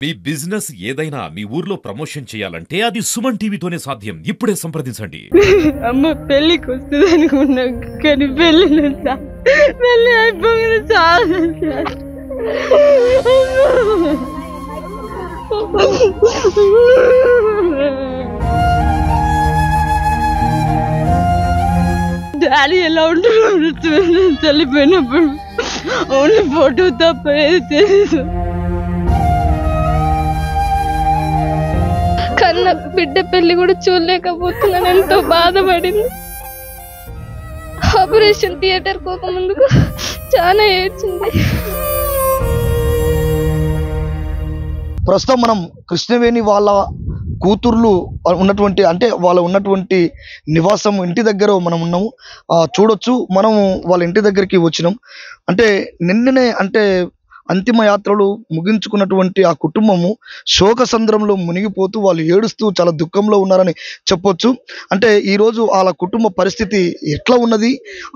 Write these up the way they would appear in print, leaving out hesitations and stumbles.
మీ business ఏదైనా మీ ఊర్లో promotion చేయాలంటే అది సుమన్ టీవీతోనే సాధ్యం. ఇప్పుడే సంప్రదించండి. అమ్మ పెళ్లికి వస్తుంది అనుకున్నా కానీ పెళ్లి అయిపోయింది చాలా. డాడీ ఎలా ఉంటారు చల్లిపోయినప్పుడు ఓన్లీ ఫోటో తప్ప ఏది తెలియదు. కన్నా బిడ్డ పెళ్లి కూడా చూడలేకపోతున్నాను, ఎంతో బాధపడింది. ఆపరేషన్ థియేటర్ పోకముందుకు చాలా ఏడ్చింది. ప్రస్తుతం మనం కృష్ణవేణి వాళ్ళ కూతుర్లు ఉన్నటువంటి అంటే వాళ్ళ ఉన్నటువంటి నివాసం ఇంటి దగ్గర మనం ఉన్నాము. చూడొచ్చు, మనము వాళ్ళ ఇంటి దగ్గరికి వచ్చినాం. అంటే నిన్ననే అంటే అంతిమ యాత్రలు ముగించుకున్నటువంటి ఆ కుటుంబము శోకసంద్రంలో మునిగిపోతూ వాళ్ళు ఏడుస్తూ చాలా దుఃఖంలో ఉన్నారని చెప్పొచ్చు. అంటే ఈరోజు వాళ్ళ కుటుంబ పరిస్థితి ఎట్లా ఉన్నది,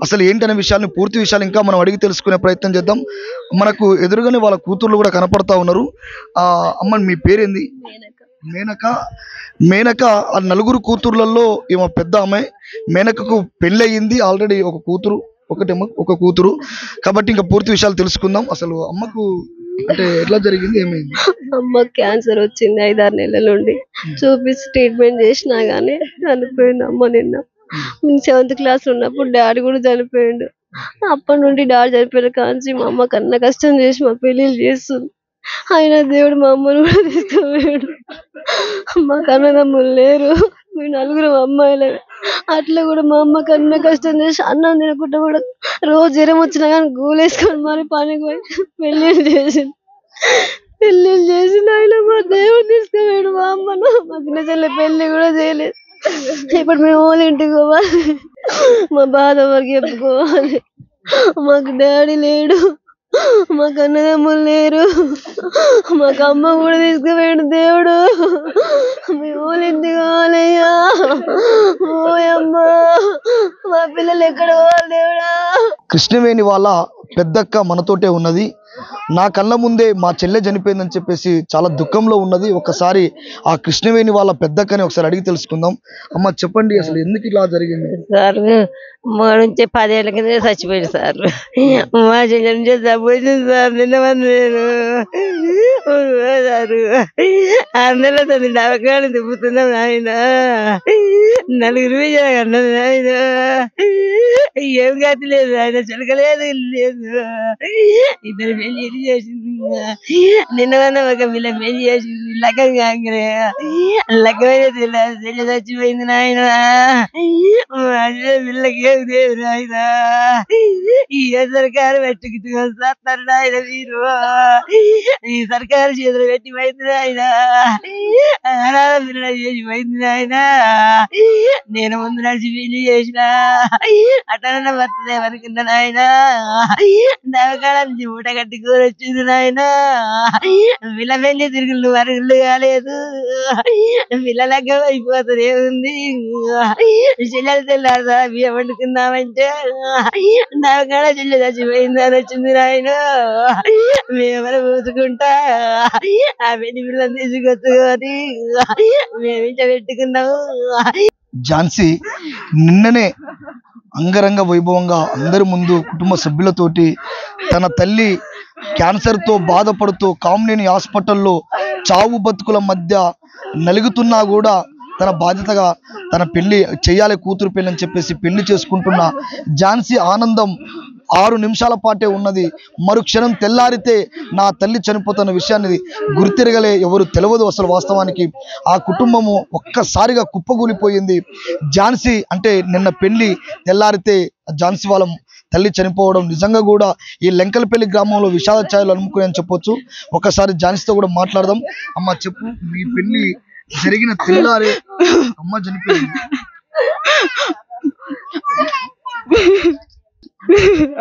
అసలు ఏంటనే విషయాన్ని పూర్తి విషయాలు ఇంకా మనం అడిగి తెలుసుకునే ప్రయత్నం చేద్దాం. మనకు ఎదురుగానే వాళ్ళ కూతుర్లు కూడా కనపడతా ఉన్నారు. అమ్మ మీ పేరేంది? మేనక ఆ నలుగురు కూతుర్లలో ఈమె పెద్ద అమ్మాయి. మేనకకు పెళ్ళి అయ్యింది ఆల్రెడీ, ఒక కూతురు. కాబట్టి ఇంకా పూర్తి విషయాలు తెలుసుకుందాం. అసలు అమ్మకు అంటే ఎట్లా జరిగింది, ఏమైంది? అమ్మ క్యాన్సర్ వచ్చింది 5-6 నెలల నుండి. చూపించి ట్రీట్మెంట్ చేసినా గానీ చనిపోయింది అమ్మ. నిన్న 7th క్లాస్ ఉన్నప్పుడు డాడీ కూడా చనిపోయిండు. అప్పటి నుండి డాడీ చనిపోయిన కాంచి మా అమ్మ కన్నా కష్టం చేసి మా పెళ్ళిళ్ళు చేస్తుంది. ఆయన దేవుడు మా అమ్మను కూడా తీసుకుపోయాడు. మా కన్నదమ్ములు లేరు, మీ 4 అమ్మాయిలే. అట్లా కూడా మా అమ్మ కన్నా కష్టం చేసి అన్నం తినకుండా కూడా రోజు జ్వరం వచ్చినా కానీ గూలేసుకొని మరి పనికి పోయి పెళ్ళిళ్ళు చేసింది. ఆయన మా దేవుడు తీసుకుపోయాడు మా అమ్మను. మా చిన్న చెల్లె పెళ్లి కూడా చేయలేదు. ఇప్పుడు మేము వాళ్ళ ఇంటికి పోవాలి, మా బాధ వరకు చెప్పుకోవాలి. మాకు డాడీ లేడు, మా కన్నదమ్ములు లేరు, మాకు అమ్మ కూడా తీసుకుపోయాడు దేవుడు. మేము ఇంటికి పోవాలయ్యా. ఓయమ్మా, మా పిల్లలు ఎక్కడ పోవాలి దేవుడా. కృష్ణవేణి వాళ్ళ పెద్దక్క మనతోటే ఉన్నది. నా కళ్ళ ముందే మా చెల్లె చనిపోయిందని చెప్పేసి చాలా దుఃఖంలో ఉన్నది. ఒకసారి ఆ కృష్ణవేణి వాళ్ళ పెద్దక్కని ఒకసారి అడిగి తెలుసుకుందాం. అమ్మ చెప్పండి, అసలు ఎందుకు ఇలా జరిగింది? సార్ మా నుంచి 10 ఏళ్ళ కింద చచ్చిపోయింది సార్. మా చెల్లె నుంచి చచ్చిపోయింది సార్. నిన్న నేను సారు 6 నెలలతో నవకాలు తిప్పుతున్నాం ఆయన. 4 అన్నది ఆయన. ఏం గతి లేదు ఆయన, చిలకలేదు లేదు. 2 పెళ్లి చేసింది. నిన్న ఒక పిల్ల పెళ్లి చేసింది. లగ్గం కాగానే లగ్గమైన చెల్లె చచ్చిపోయింది నాయన. పిల్లకి ఏం లేదు నాయన. ఈ సర్కారు పెట్టుకుంటారు నాయన. మీరు ఈ సర్కారు చేతులు పెట్టి పోయింది నాయన. అనాథ పిల్లలు చేసి పోయింది నాయన. నేను ముందు నడిచి పెళ్లి చేసిన అటన బర్తదే వరకున్న నాయన. నవకాల నుంచి ఊట కట్టి కూర వచ్చింది నాయన. పిల్ల పెళ్లి తిరుగుళ్ళు వరుగుళ్ళు కాలేదు. పిల్లలగ్గ అయిపోతుంది ఏముంది. చెల్లెలు తెల్లారు బియ్యం వండుకుందామంటే నవకాల చెల్లె చచ్చిపోయింది అని వచ్చింది నాయన. మేమని పూసుకుంటా ఆ పెళ్లి పిల్లని తీసుకొచ్చుకొని మేము ఇంట పెట్టుకున్నాము. ఝాన్సీ నిన్ననే అంగరంగ వైభవంగా అందరి ముందు కుటుంబ సభ్యులతోటి తన తల్లి క్యాన్సర్తో బాధపడుతూ కామినేని హాస్పిటల్లో చావు బతుకుల మధ్య నలుగుతున్నా కూడా తన బాధ్యతగా తన పెళ్లి చేయాలి, కూతురు పెళ్లి అని చెప్పేసి పెళ్లి చేసుకుంటున్న ఝాన్సీ ఆనందం 6 నిమిషాల పాటే ఉన్నది. మరుక్షణం తెల్లారితే నా తల్లి చనిపోతున్న విషయాన్ని గుర్తిరగలే ఎవరు తెలియదు. అసలు వాస్తవానికి ఆ కుటుంబము ఒక్కసారిగా కుప్పగూలిపోయింది. ఝాన్సీ అంటే నిన్న పెళ్లి తెల్లారితే ఝాన్సీ వాళ్ళ తల్లి చనిపోవడం నిజంగా కూడా ఈ లెంకలపల్లి గ్రామంలో విషాద ఛాయలు అనుకునే అని చెప్పొచ్చు. ఒకసారి ఝాన్సీతో కూడా మాట్లాడదాం. అమ్మ చెప్పు, మీ పెళ్లి జరిగిన తెల్లారే అమ్మ చనిపోయింది.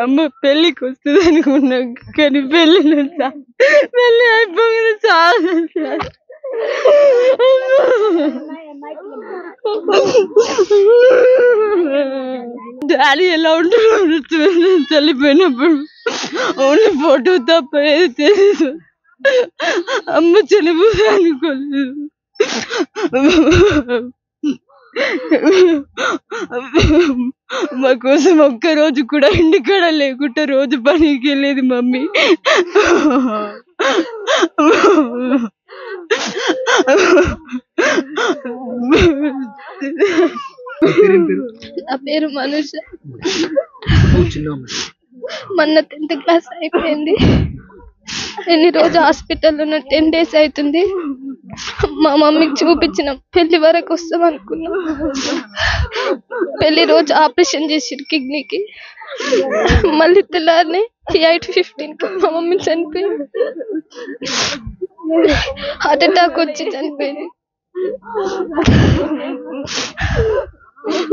అమ్మ పెళ్లికి వస్తుంది అనుకున్నా కానీ పెళ్లి అయిపోయింది చాలా. డాడీ ఎలా ఉంటారు చల్లిపోయినప్పుడు ఓన్లీ ఫోటో తప్ప ఏది తెలియదు. అమ్మ చనిపోయి అనుకోలేదు. మా కోసం ఒక్కరోజు కూడా ఇంటికాడ లేకుండా రోజు పనికి వెళ్ళేది మమ్మీ. నా పేరు మనుష. మొన్న 10th క్లాస్ అయిపోయింది. ఎన్ని రోజు హాస్పిటల్లో 10 days అవుతుంది. మా మమ్మీకి చూపించినాం, పెళ్లి వరకు వస్తాం అనుకున్నాం. పెళ్లి రోజు ఆపరేషన్ చేసిరు కిడ్నీకి. మళ్ళీ తెల్లారిని 8:15కి మా మమ్మీ చనిపోయింది. హార్ట్ అటాక్ వచ్చి చనిపోయింది.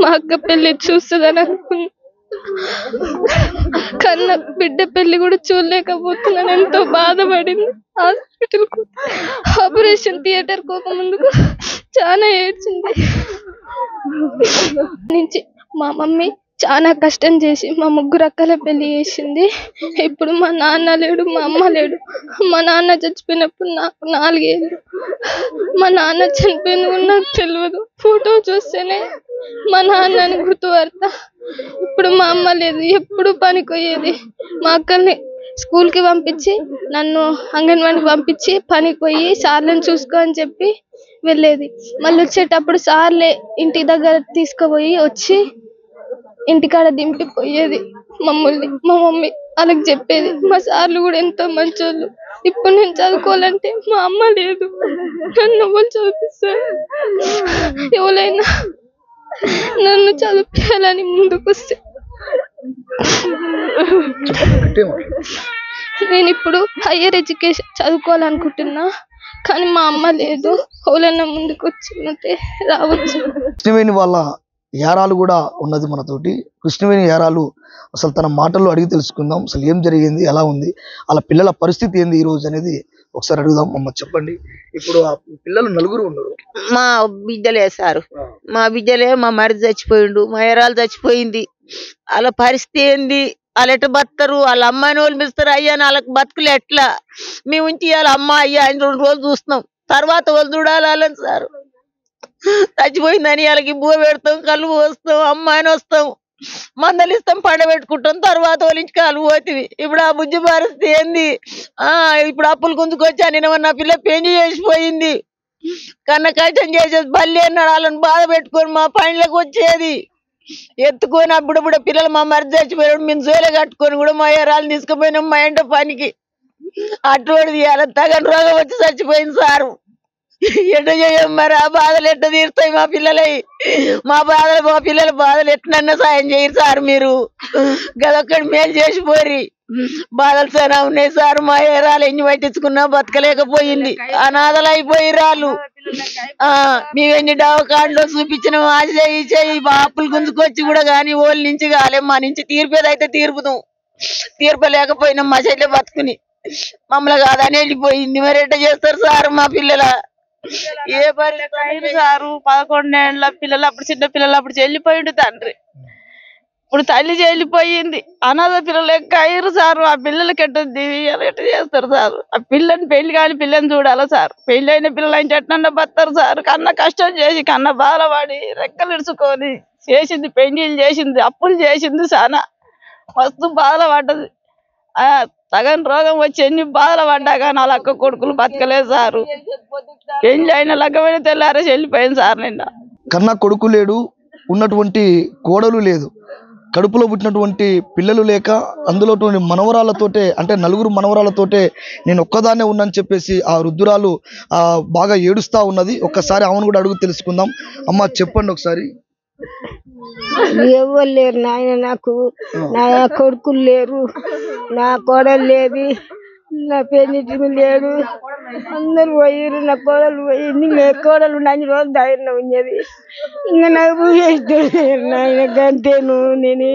మా అక్క పెళ్లి చూస్తుందని అనుకున్నా, కన్న బిడ్డ పెళ్లి కూడా చూడలేకపోతున్నాను. ఎంతో బాధపడింది. హాస్పిటల్ ఆపరేషన్ థియేటర్ కోక ముందుకు చాలా ఏడ్చింది. నుంచి మా మమ్మీ చాలా కష్టం చేసి మా 3 అక్కల పెళ్లి చేసింది. ఇప్పుడు మా నాన్న లేడు, మా అమ్మ లేడు. మా నాన్న చచ్చిపోయినప్పుడు నాకు 4 ఏళ్ళు. మా నాన్న చనిపోయింది కూడా నాకు తెలియదు. ఫోటో చూస్తేనే మా నాన్నని గుర్తుపడతా. ఇప్పుడు మా అమ్మ లేదు, ఎప్పుడు పనికి పోయేది. మా అక్కల్ని స్కూల్కి పంపించి నన్ను అంగన్వాడికి పంపించి పనికి పోయి సార్లను చూసుకో అని చెప్పి వెళ్ళేది. మళ్ళీ వచ్చేటప్పుడు సార్లే ఇంటి దగ్గర తీసుకుపోయి వచ్చి ఇంటికాడ దింపిపోయేది మమ్మల్ని. మా మమ్మీ వాళ్ళకి చెప్పేది. మా సార్లు కూడా ఎంతో మంచోళ్ళు. ఇప్పుడు నేను చదువుకోవాలంటే మా అమ్మ లేదు, నన్ను ఎవరు చదివిస్తారు? ఎవరైనా నన్ను చదివించాలని ముందుకు వస్తే నేను ఇప్పుడు హయ్యర్ ఎడ్యుకేషన్ చదువుకోవాలనుకుంటున్నా, కానీ మా అమ్మ లేదు. ఎవరైనా ముందుకు వచ్చినట్టే రావచ్చు. కృష్ణవేణి వాళ్ళ యారాలు కూడా ఉన్నది మనతోటి. కృష్ణవేణి యారాలు అసలు తన మాటల్లో అడిగి తెలుసుకుందాం. అసలు ఏం జరిగింది, ఎలా ఉంది, వాళ్ళ పిల్లల పరిస్థితి ఏంది ఈ రోజు అనేది ఒకసారి అడుగుదాం. అమ్మ చెప్పండి, ఇప్పుడు ఆ పిల్లలు 4 ఉన్నారు. మా బిడ్డలే సారు, మా బిడ్డలే. మా మరిది చచ్చిపోయిండు, మా ఎరాలు చచ్చిపోయింది. వాళ్ళ పరిస్థితి ఏంది, వాళ్ళు ఎట్లా బతారు? వాళ్ళ అమ్మాయిని వాళ్ళు పిలుస్తారు, అయ్యా వాళ్ళకి బతుకులు ఎట్లా? మేము ఉంచి వాళ్ళ అమ్మ అయ్యా అని 2 రోజులు చూస్తున్నాం, తర్వాత వాళ్ళు చూడాలి వాళ్ళని సారు. చచ్చిపోయిందని వాళ్ళకి బువ్వ పెడతాం, కళ్ళు పోస్తాం, అమ్మాయిని వస్తాం, మందలిస్తాం, పండబెట్టుకుంటాం, తర్వాత వాళ్ళ ఇంటికి కాలు పోతుంది. ఇప్పుడు ఆ బుజ్జి పరిస్థితి ఏంది? ఇప్పుడు అప్పులు గుంజుకొచ్చా. నిన్న నా పిల్ల పెళ్లి చేసిపోయింది. కన్న కష్టం చేసేది బల్లి అన్నాడు. వాళ్ళని బాధ పెట్టుకొని మా పనిలోకి వచ్చేది ఎత్తుకొని. అప్పుడు పిల్లలు మా మరిది చచ్చిపోయాడు, మేము జోలే కట్టుకొని కూడా మా ఎరాలు తీసుకుపోయినాం మా ఇంట పనికి. అటువంటి తీయాలి, తగని రోగం వచ్చి చచ్చిపోయింది సారు. ఎట్ట చేయం మరి? ఆ బాధలు ఎట్ట తీరుతాయి మా పిల్లలవి? మా పిల్లల బాధలు ఎట్లన్నా సాయం చేయరు సార్ మీరు. గదొక్కడి మేలు చేసిపోరి. బాధలు చాలా ఉన్నాయి సార్. మా ఏరాలు ఎన్ని పట్టించుకున్నా బతకలేకపోయింది, అనాథలు అయిపోయి రాళ్ళు. మేము ఎన్ని డవకాండ్లో చూపించిన ఆ చేయి అప్పులు గుంజుకొచ్చి కూడా కానీ ఓళ్ళ నుంచి కాలే. మా నుంచి తీర్పేదైతే తీర్పుదాం, తీర్పలేకపోయినాం. మా చెల్లె బతుకుని మమ్మల్ని కాదని వెళ్ళిపోయింది. మరి ఎట్ట చేస్తారు సార్ మా పిల్లల? ఏ పరిస్థితి సారు 11 ఏళ్ళ పిల్లలు, అప్పుడు చిన్న పిల్లలు, అప్పుడు చెల్లిపోయిండు తండ్రి. ఇప్పుడు తల్లి చెల్లిపోయింది. అనాథ పిల్లలు ఎక్క అయ్యారు సారు. ఆ పిల్లలకి ఎట్ట చేస్తారు సారు? ఆ పిల్లని పెళ్లి కాని పిల్లని చూడాలా సార్? పెళ్లి అయిన పిల్లలు ఆయన చెట్టన్నా బతారు సార్. కన్నా కష్టం చేసి, కన్నా బాధపడి, రెక్కలు ఇడుచుకొని చేసింది, పెళ్లిళ్ళు చేసింది, అప్పులు చేసింది, చాలా మస్తు బాధలు పడ్డది. తగని రోగం వచ్చి ఎన్ని బాధలు పడ్డా కానీ వాళ్ళ అక్క కొడుకులు బతకలేదు సారు. పెళ్లి అయిన లగ్గమైన తెల్లారేసి వెళ్ళిపోయింది సార్. నిన్న కన్నా కొడుకు లేడు, ఉన్నటువంటి కోడలు లేదు, కడుపులో పుట్టినటువంటి పిల్లలు లేక అందులో మనవరాలతోటే, అంటే 4 మనవరాలతోటే నేను ఒక్కదాన్నే ఉన్నాను చెప్పేసి ఆ వృద్ధురాలు బాగా ఏడుస్తా ఉన్నది. ఒక్కసారి ఆమెను కూడా అడుగు తెలుసుకుందాం. అమ్మ చెప్పండి ఒకసారి. ఎవరు లేరు నాయన, నాకు నా కొడుకులు లేరు, నా కోడలు లేదు, నా పెళ్లి లేడు, అందరు పోయారు. నా కోడలు పోయింది, నా కోడలు 4 రోజులు ధైర్యం ఉన్నది. ఇంకా నాకు నాయన గంతేను. నేను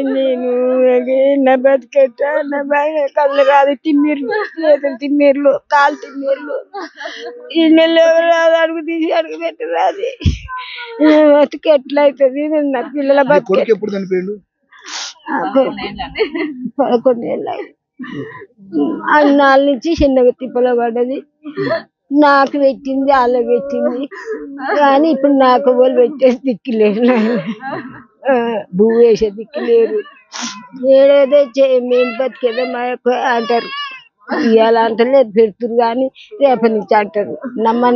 నా బతికెట్ట, నా బాగా కళ్ళు రాదు, తిమ్మిర్లు, చేతులు తిమ్మిర్లు, కాలు తిమ్మిర్లు. ఈ నెల రాదు, అడుగు తీసి అడుగు పెట్టి రాదు. బతికి ఎట్లయితుంది? నా పిల్లల బతికి ఎప్పుడు చనిపోయిండు? 11 ఏళ్ళు. అన్నాళ్ళ నుంచి చిన్నగా తిప్పలో పడ్డది. నాకు పెట్టింది వాళ్ళకి పెట్టింది కానీ ఇప్పుడు నాకు ఎవరు పెట్టేసి దిక్కులేరు నాయన. భూ వేసే దిక్కులేరు. ఏడేదో మేము బతికేదో మా యొక్క అంటారు. ఇవాళ అంటలేదు పెడుతురు కానీ రేపటి నుంచి అంటారు.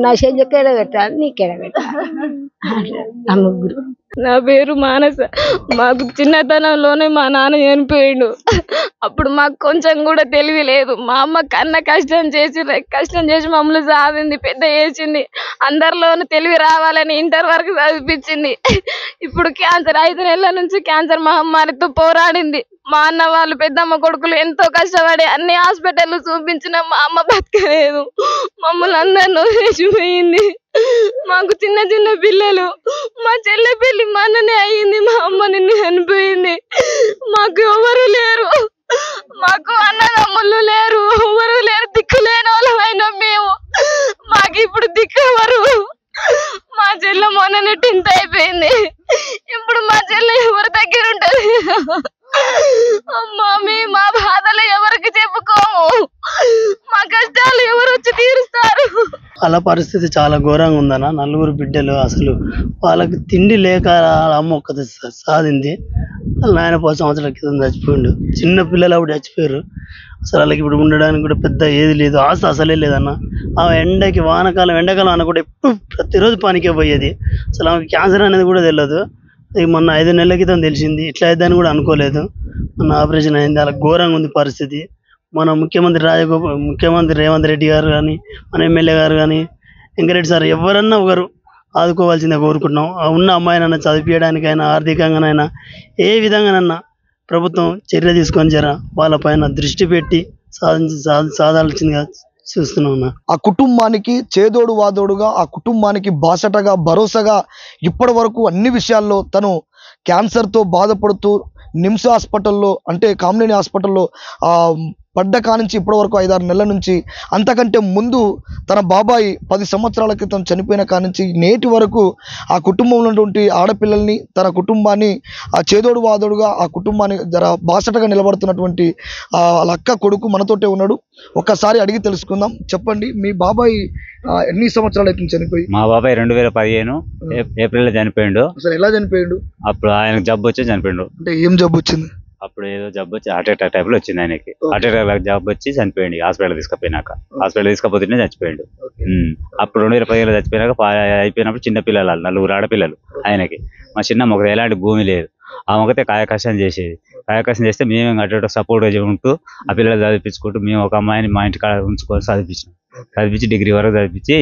నా చెయ్యకేడ పెట్టాలి నీకేడ పెట్టాలి ఆ ముగ్గురు. నా పేరు మానస. మాకు చిన్నతనంలోనే మా నాన్న చనిపోయిండు. అప్పుడు మాకు కొంచెం కూడా తెలివి లేదు. మా అమ్మ కన్న కష్టం చేసి మమ్మల్ని సాధింది, పెద్ద చేసింది. అందరిలోనూ తెలివి రావాలని ఇంటర్ వరకు చదివించింది. ఇప్పుడు క్యాన్సర్ 5 నెలల నుంచి క్యాన్సర్ మహమ్మారితో పోరాడింది. మా అన్న వాళ్ళు పెద్దమ్మ కొడుకులు ఎంతో కష్టపడి అన్ని హాస్పిటల్ చూపించిన మా అమ్మ బతకలేదు. మమ్మల్ని అందరిని వదిలేసిపోయింది. మాకు చిన్న చిన్న పిల్లలు. మా చెల్లె పెళ్లి మొన్ననే అయ్యింది. మా అమ్మ నిన్ను చనిపోయింది. మాకు ఎవరు లేరు. మాకు అన్నదమ్ముళ్ళు లేరు, ఎవరు లేరు. దిక్కు లేని వాళ్ళమైనా మేము. మాకు ఇప్పుడు దిక్కు ఎవరు? మా చెల్లె మొన్ననే 10th అయిపోయింది. ఇప్పుడు మా చెల్లె ఎవరి దగ్గర ఉంటది? అమ్మా మా బాధలు ఎవరికి చెప్పుకోము. మా కష్టాలు ఎవరు వచ్చి తీరుస్తారు? వాళ్ళ పరిస్థితి చాలా ఘోరంగా ఉందన్న. 4 బిడ్డలు, అసలు వాళ్ళకి తిండి లేక అమ్మ ఒక్కది సాధింది. వాళ్ళ నాయన 10 సంవత్సరాల క్రితం చచ్చిపోయిండు. చిన్న పిల్లలు అప్పుడు చచ్చిపోయారు. అసలు వాళ్ళకి ఇప్పుడు ఉండడానికి కూడా పెద్ద ఏది లేదు, ఆస్తి అసలే లేదన్న. ఆ ఎండకి ఎండాకాలం అన్న కూడా ఎప్పుడు ప్రతిరోజు పనికే పోయేది. అసలు ఆమెకి క్యాన్సర్ అనేది కూడా తెలియదు. మొన్న 5 నెలల క్రితం తెలిసింది. ఇట్లా అయిద్దని కూడా అనుకోలేదు. మొన్న ఆపరేషన్ అయింది. అలా ఘోరంగా ఉంది పరిస్థితి. మన ముఖ్యమంత్రి రేవంత్ రెడ్డి గారు కానీ, మన ఎమ్మెల్యే గారు కానీ, వెంకరెడ్డి సార్ ఎవరన్నా ఒకరు ఆదుకోవాల్సిందే కోరుకుంటున్నాం. ఉన్న అమ్మాయినైనా చదివించడానికైనా, ఆర్థికంగానైనా ఏ విధంగానైనా ప్రభుత్వం చర్య తీసుకొని వాళ్ళపైన దృష్టి పెట్టి సాధాల్సిందిగా చూస్తున్నాం. ఆ కుటుంబానికి చేదోడు వాదోడుగా, ఆ కుటుంబానికి బాసటగా, భరోసాగా ఇప్పటి వరకు అన్ని విషయాల్లో తను క్యాన్సర్తో బాధపడుతూ నిమ్స్ హాస్పిటల్లో అంటే కామినేని హాస్పిటల్లో పడ్డ కానించి ఇప్పటి వరకు 5-6 నెలల నుంచి, అంతకంటే ముందు తన బాబాయి 10 సంవత్సరాల క్రితం చనిపోయిన కానించి నేటి వరకు ఆ కుటుంబంలో ఉన్నటువంటి ఆడపిల్లల్ని, తన కుటుంబాన్ని ఆ చేదోడు వాదోడుగా ఆ కుటుంబాన్ని బాసటగా నిలబడుతున్నటువంటి వాళ్ళ అక్క కొడుకు మనతోటే ఉన్నాడు. ఒక్కసారి అడిగి తెలుసుకుందాం. చెప్పండి, మీ బాబాయ్ ఎన్ని సంవత్సరాలు అయితే చనిపోయి? మా బాబాయ్ 2015 ఏప్రిల్ చనిపోయిండు. అసలు ఎలా చనిపోయాడు? అప్పుడు ఆయనకు జబ్బు వచ్చి చనిపోయిండు. అంటే ఏం జబ్బు వచ్చింది? అప్పుడు ఏదో జబ్బు వచ్చి హార్ట్ అటాక్ టైప్ లో వచ్చింది ఆయనకి. హార్ట్ అటాక్ జబ్బు వచ్చి చనిపోయింది. హాస్పిటల్ తీసుకపోతేనే చనిపోయిండు. అప్పుడు 2015 చచ్చిపోయినాక అయిపోయినప్పుడు చిన్న పిల్లలు 4 ఆడపిల్లలు ఆయనకి. మా చిన్నమ్మ ఒకటి ఎలాంటి భూమి లేదు. ఆ మొక్కతే కాయకష్టం చేసేది. కాయకష్టం చేస్తే మేము అటు సపోర్ట్ ఉంటూ ఆ పిల్లలు చదివించుకుంటూ మేము ఒక అమ్మాయిని మా ఇంటి కాడ ఉంచుకొని చదివించి డిగ్రీ వరకు చదివించి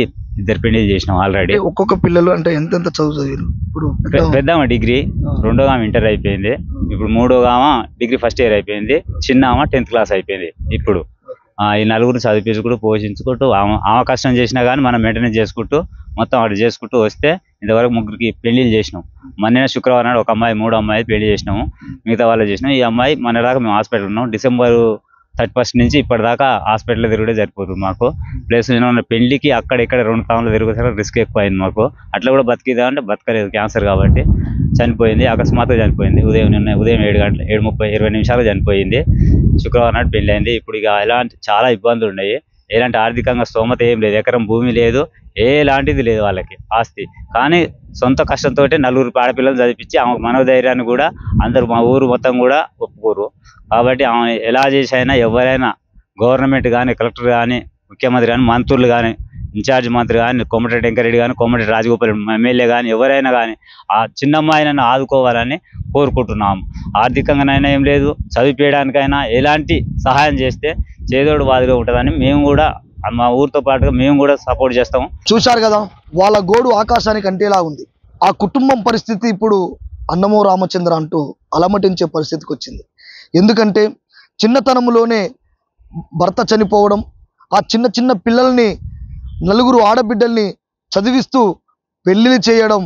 2 పెళ్లి చేసినాం ఆల్రెడీ. ఒక్కొక్క పిల్లలు అంటే ఎంత చదువు చదివారు? ఇప్పుడు పెద్దమ్మ డిగ్రీ, 2వ ఆమె ఇంటర్ అయిపోయింది. ఇప్పుడు 3వ ఆమె డిగ్రీ ఫస్ట్ ఇయర్ అయిపోయింది. చిన్న ఆమె 10th క్లాస్ అయిపోయింది. ఇప్పుడు ఈ 4 చదివించుకుంటూ పోషించుకుంటూ ఆమె కష్టం చేసినా కానీ మనం మెయింటెనెన్స్ చేసుకుంటూ మొత్తం అటు చేసుకుంటూ వస్తే ఇంతవరకు 3కి పెళ్లిళ్ళు చేసినాం. మొన్న శుక్రవారం నాడు ఒక అమ్మాయి 3వ అమ్మాయి పెళ్లి చేసినాము. మిగతా వాళ్ళు చేసినాం. ఈ అమ్మాయి మన దాకా మేము హాస్పిటల్ ఉన్నాం. December 31 నుంచి ఇప్పటిదాకా హాస్పిటల్లో తిరుగుడే సరిపోతుంది మాకు. ప్లస్ నేను పెళ్లికి అక్కడ ఇక్కడ 2 టౌన్లు తిరుగుతారు. రిస్క్ ఎక్కువ అయింది మాకు. అట్లా కూడా బతికిదా అంటే బతకలేదు, క్యాన్సర్ కాబట్టి చనిపోయింది. అకస్మాత్తుగా చనిపోయింది. ఉదయం 7 గంటల 7:30 నిమిషాలు చనిపోయింది. శుక్రవారం నాడు పెళ్లి అయింది. ఇప్పుడు ఇక చాలా ఇబ్బందులు ఉన్నాయి. ఎలాంటి ఆర్థికంగా స్తోమత ఏం లేదు. ఎకరం భూమి లేదు, ఎలాంటిది లేదు వాళ్ళకి ఆస్తి. కానీ సొంత కష్టంతో 4 ఆడపిల్లలు చదివించి ఆమె మనోధైర్యాన్ని కూడా అందరూ మా ఊరు మొత్తం కూడా ఒప్పుకోరు. కాబట్టి ఆమె ఎలా చేసైనా ఎవరైనా గవర్నమెంట్ కానీ, కలెక్టర్ కానీ, ముఖ్యమంత్రి కానీ, మంత్రులు కానీ, ఇన్ఛార్జ్ మంత్రి కానీ, కోమటిరెడ్డి వెంకరెడ్డి కానీ, కోమటిరెడ్డి రాజగోపాల్ ఎమ్మెల్యే కానీ ఎవరైనా కానీ ఆ చిన్నమ్మాయినైనా ఆదుకోవాలని కోరుకుంటున్నాము. ఆర్థికంగానైనా ఏం లేదు, చదివించడానికైనా ఎలాంటి సహాయం చేస్తే చేదోడు వాదిగా ఉంటుందని మేము కూడా మా ఊరితో పాటుగా మేము కూడా సపోర్ట్ చేస్తాము. చూశారు కదా, వాళ్ళ గోడు ఆకాశానికి అంటేలా ఉంది. ఆ కుటుంబం పరిస్థితి ఇప్పుడు అన్నమో రామచంద్ర అంటూ అలమటించే పరిస్థితికి వచ్చింది. ఎందుకంటే చిన్నతనంలోనే భర్త చనిపోవడం, ఆ చిన్న చిన్న పిల్లల్ని 4 ఆడబిడ్డల్ని చదివిస్తూ పెళ్ళిళ్ళు చేయడం,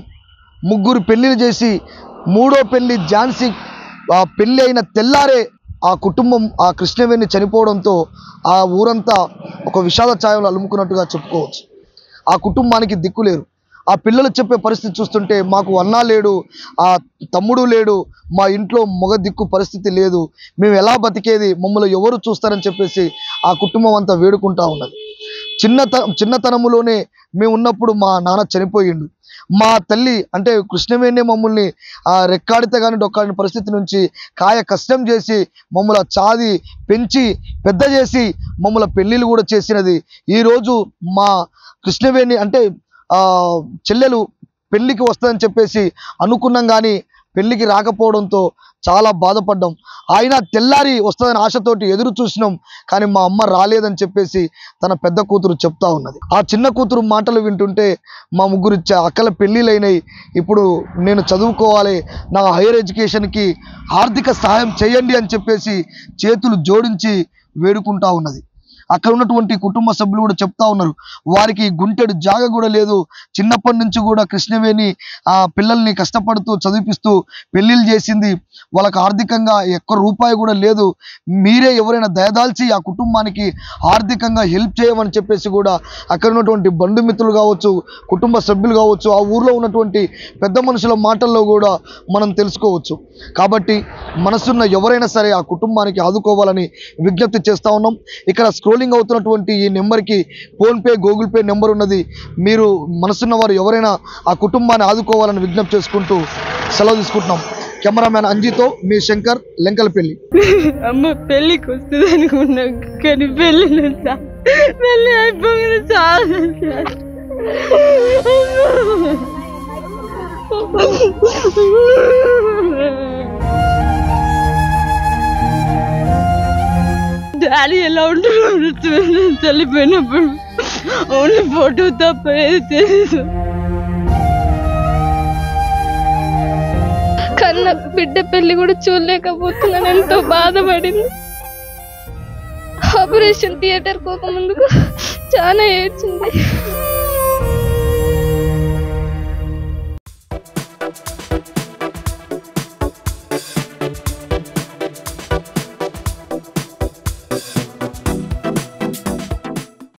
3 పెళ్ళిళ్ళు చేసి 3వ పెళ్ళి ఝాన్సీ పెళ్ళి అయిన తెల్లారే ఆ కుటుంబం ఆ కృష్ణవేణి చనిపోవడంతో ఆ ఊరంతా ఒక విషాద ఛాయలు అలుముకున్నట్టుగా చెప్పుకోవచ్చు. ఆ కుటుంబానికి దిక్కులేరు. ఆ పిల్లలు చెప్పే పరిస్థితి చూస్తుంటే మాకు అన్నా లేడు, ఆ తమ్ముడు లేడు, మా ఇంట్లో మొగ దిక్కు పరిస్థితి లేదు, మేము ఎలా బతికేది, మమ్మల్ని ఎవరు చూస్తారని చెప్పేసి ఆ కుటుంబం అంతా వేడుకుంటా ఉన్నది. చిన్నతనములోనే మేము ఉన్నప్పుడు మా నాన్న చనిపోయిండు. మా తల్లి అంటే కృష్ణవేణి మమ్మల్ని రెక్కాడితే కానీ డొక్కాడిన పరిస్థితి నుంచి కాయ కష్టం చేసి మమ్మల్ని చాది పెంచి పెద్ద చేసి మమ్మల్ని పెళ్ళిళ్ళు కూడా చేసినది. ఈరోజు మా కృష్ణవేణి అంటే చెల్లెలు పెళ్ళికి వస్తుందని చెప్పేసి అనుకున్నాం, కానీ పెళ్ళికి రాకపోవడంతో చాలా బాధపడ్డాం. ఆయన తెల్లారి వస్తుందని ఆశతోటి ఎదురు చూసినాం, కానీ మా అమ్మ రాలేదని చెప్పేసి తన పెద్ద కూతురు చెప్తా ఉన్నది. ఆ చిన్న కూతురు మాటలు వింటుంటే మా ముగ్గురు అక్కల పెళ్ళిళ్ళైనాయి, ఇప్పుడు నేను చదువుకోవాలి, నా హైయర్ ఎడ్యుకేషన్కి ఆర్థిక సహాయం చేయండి అని చెప్పేసి చేతులు జోడించి వేడుకుంటా ఉన్నది. అక్కడ ఉన్నటువంటి కుటుంబ సభ్యులు కూడా చెప్తా ఉన్నారు, వారికి గుంటెడు జాగ కూడా లేదు. చిన్నప్పటి నుంచి కూడా కృష్ణవేణి పిల్లల్ని కష్టపడుతూ చదివిపిస్తూ పెళ్ళిళ్ళు చేసింది, వాళ్ళకి ఆర్థికంగా ఒక్క రూపాయి కూడా లేదు. మీరే ఎవరైనా దయదాల్చి ఆ కుటుంబానికి ఆర్థికంగా హెల్ప్ చేయమని చెప్పేసి కూడా అక్కడ ఉన్నటువంటి బంధుమిత్రులు కావచ్చు, కుటుంబ సభ్యులు కావచ్చు, ఆ ఊర్లో ఉన్నటువంటి పెద్ద మనుషుల మాటల్లో కూడా మనం తెలుసుకోవచ్చు. కాబట్టి మనసున్న ఎవరైనా సరే ఆ కుటుంబానికి ఆదుకోవాలని విజ్ఞప్తి చేస్తూ ఉన్నాం. ఇక్కడ స్క్రోలింగ్ అవుతున్నటువంటి ఈ నెంబర్కి ఫోన్పే, గూగుల్ పే నెంబర్ ఉన్నది. మీరు మనసున్న వారు ఎవరైనా ఆ కుటుంబాన్ని ఆదుకోవాలని విజ్ఞప్తి చేసుకుంటూ సెలవు తీసుకుంటున్నాం. కెమెరామ్యాన్ అంజితో మీ శంకర్, లెంకలపల్లి. అమ్మ పెళ్ళికి వస్తుంది అనుకున్నా, కానీ పెళ్ళి అయిపోయింది. చాలా డాడీ ఎలా ఉంటారు చల్లిపోయినప్పుడు ఓన్లీ ఫోటో తప్ప ఏది తెలియదు. కానీ నాకు బిడ్డ పెళ్లి కూడా చూడలేకపోతున్నాను, ఎంతో బాధపడింది. ఆపరేషన్ థియేటర్ పోక ముందుకు చాలా ఏడ్చింది.